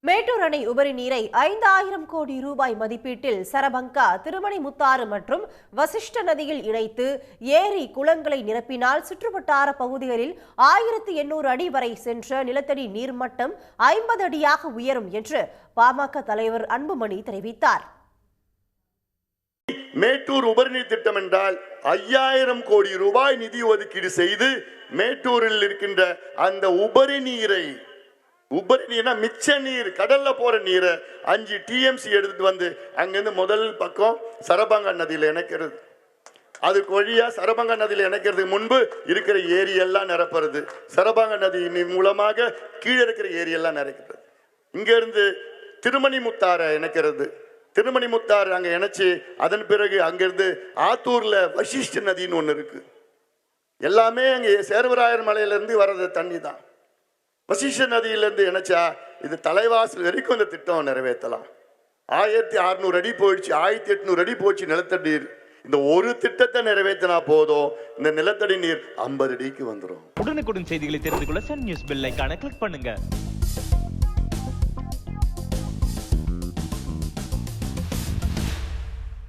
மேட்டூர் அணை உபரி நீரை 5000 கோடி ரூபாய் மதிப்பீட்டில் சரபங்கா, திருமணிமுத்தாறு மற்றும் வசிஷ்ட நதியில் இணைத்து ஏரி குளங்களை நிரப்பினால் சுற்றுவட்டார பகுதிகளில் 1800 அடி வரை சென்ற நிலத்தடி நீர்மட்டம் 50 அடியாக உயரும் என்று பாமக தலைவர் அன்புமணி தெரிவித்தார். மேட்டூர் உபரிநீர் திட்டம் என்றால் 5000 கோடி ரூபாய் நிதி ஒதுக்கீடு செய்து மேட்டூரில் இருக்கின்ற அந்த உபரி நீரை மிச்ச நீர், கடல்ல போற நீரை 5 TMC எடுத்துட்டு வந்து அங்கிருந்து முதல் பக்கம் சரபங்கா நதியில் இணைக்கிறது. அதுக்கு வழியா சரபங்கா நதியில் இணைக்கிறதுக்கு முன்பு இருக்கிற ஏரி எல்லாம் நிரப்புறது, சரபங்கா நதி மூலமாக கீழே இருக்கிற ஏரி எல்லாம் நிரப்புறது. இங்க இருந்து திருமணிமுத்தாரை இணைக்கிறது. திருமணிமுத்தாறு அங்க இணைச்சு அதன் பிறகு அங்கிருந்து ஆத்தூர்ல வசிஷ்ட நதின்னு ஒண்ணு இருக்கு. எல்லாமே அங்கே சேர்வராயர் மலையிலிருந்து வர்றது தண்ணி தான். வசிஷ்ட நதியிலிருந்து இணைச்சா இது தலைவாசல் வரைக்கும் இந்த திட்டம் நிறைவேற்றலாம். 1600 அடி போயிடுச்சு, 1800 அடி போச்சு நிலத்தடி நீர். இந்த ஒரு திட்டத்தை நிறைவேற்றினா போதும், இந்த நிலத்தடி நீர் 50 அடிக்கு வந்துடும். உடனுக்குடன் செய்திகளை தெரிந்து கொள்ள சன் நியூஸ் பெல் ஐகானை கிளிக் பண்ணுங்க.